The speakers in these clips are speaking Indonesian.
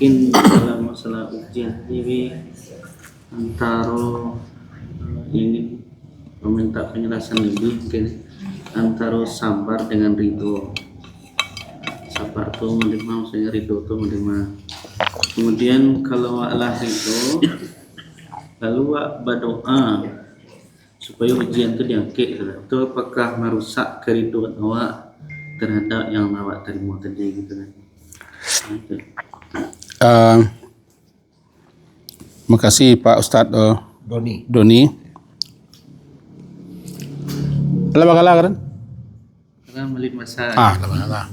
mungkin dalam masalah ujian ini antara ingin meminta penjelasan lebih mungkin antara sabar dengan ridho. Sabar tuh menerima, maksudnya ridho tuh menerima. Kemudian kalau Allah ridho, lalu berdoa supaya ujian itu diangkat. Itu apakah merusak keriduan awak terhadap yang awak terima tadi gitu kan? Makasih Pak Ustadz Doni. Alam bakala kan? Karena melihat masa. Alam bakala.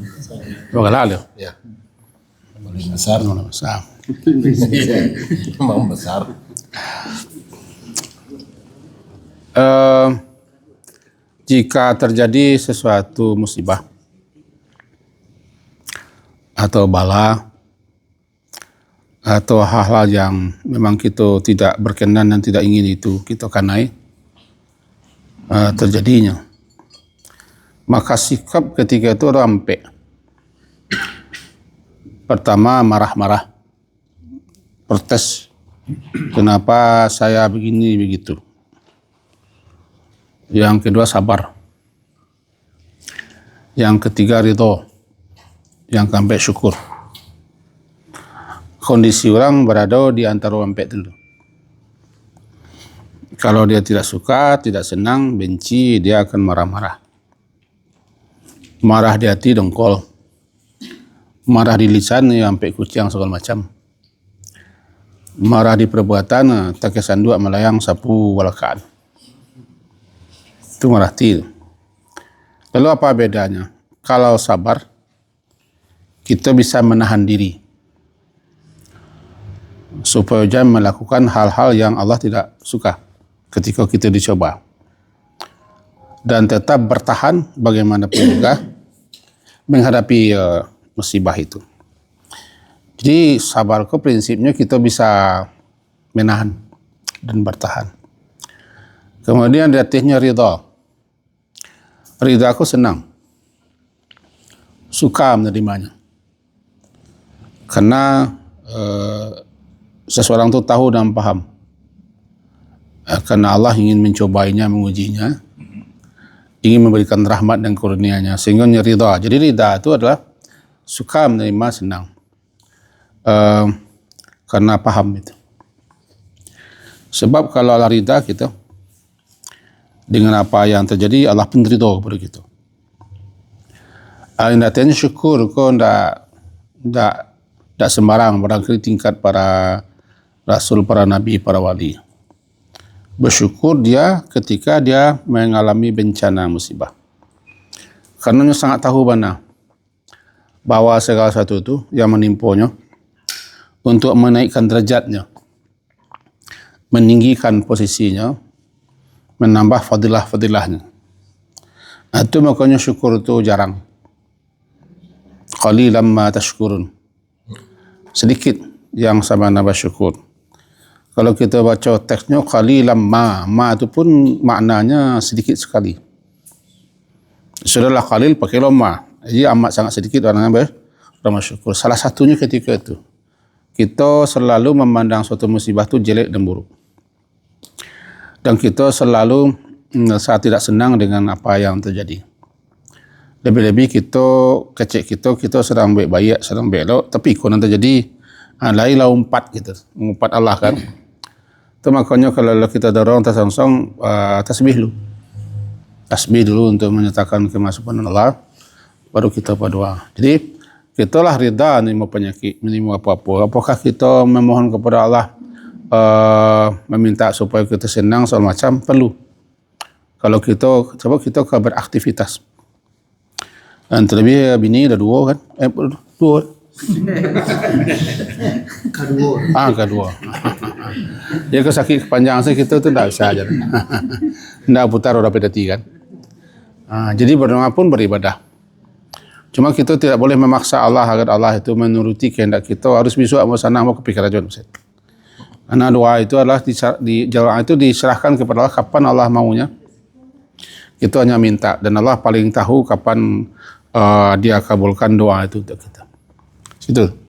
Bakala lo. Ya. Besar. Besar. Memang besar. Jika terjadi sesuatu musibah atau bala atau hal-hal yang memang kita tidak berkenan dan tidak ingin itu kita kanai terjadinya, maka sikap ketika itu rampek. Pertama marah-marah, protes, kenapa saya begini begitu. Yang kedua sabar. Yang ketiga ridho. Yang keempat syukur. Kondisi orang berada di antara empat dulu. Kalau dia tidak suka, tidak senang, benci, dia akan marah-marah. Marah di hati dengkol. Marah di lisan sampai kucing segala macam. Marah di perbuatan tak kesanduk melayang sapu walakaan. Itu marah hati. Lalu apa bedanya? Kalau sabar, kita bisa menahan diri supaya jangan melakukan hal-hal yang Allah tidak suka ketika kita dicoba, dan tetap bertahan bagaimanapun juga menghadapi musibah itu. Jadi sabar itu prinsipnya kita bisa menahan dan bertahan. Kemudian diatasnya ridha. Ridha aku senang, suka menerimanya. Karena seseorang itu tahu dan paham. Karena Allah ingin mencobainya, mengujinya, ingin memberikan rahmat dan kurnianya, sehingga ridha. Jadi ridha itu adalah suka menerima, senang. Karena paham itu. Sebab kalau Allah ridha kita, dengan apa yang terjadi, Allah pun ridha kepada kita. Indatnya syukur kau ndak sembarang, barangkali tingkat para rasul, para nabi, para wali. Bersyukur dia ketika dia mengalami bencana musibah. Karena dia sangat tahu benar bahwa segala sesuatu itu yang menimpunya untuk menaikkan derajatnya, meninggikan posisinya, menambah fadilah-fadilahnya. Itu makanya syukur itu jarang. Qalilan ma tashkurun. Sedikit yang sama nama syukur. Kalau kita baca teksnya qalilan ma itu pun maknanya sedikit sekali. Sudahlah qalil pakai lama. Jadi amat sangat sedikit orang yang bersyukur. Salah satunya ketika itu kita selalu memandang suatu musibah itu jelek dan buruk. Dan kita selalu saat tidak senang dengan apa yang terjadi. Lebih-lebih kita sedang baik-baik, sedang belok, tapi kalau terjadi lainlah umpat gitu, umpat Allah kan. Itu makanya kalau kita dorong tersongsong tasbih dulu untuk menyatakan kemasukan Allah, baru kita berdoa. Jadi kitalah ridha menerima penyakit, menerima apa-apa. Apakah kita memohon kepada Allah, meminta supaya kita senang soal macam, perlu. Kalau kita coba kita beraktivitas, dan terlebih bini ada dua kan, dua. Kedua. Dia ke sakit kepanjangan saya kita tu tidak bisa aja, tidak putar roda pedati kan. Jadi berdoa pun beribadah. Cuma kita tidak boleh memaksa Allah agar Allah itu menuruti kehendak kita. Harus besok mau sana mau ke Pikarajon. Karena doa itu adalah diserahkan kepada Allah kapan Allah maunya. Kita hanya minta dan Allah paling tahu kapan dia kabulkan doa itu untuk kita. Itu.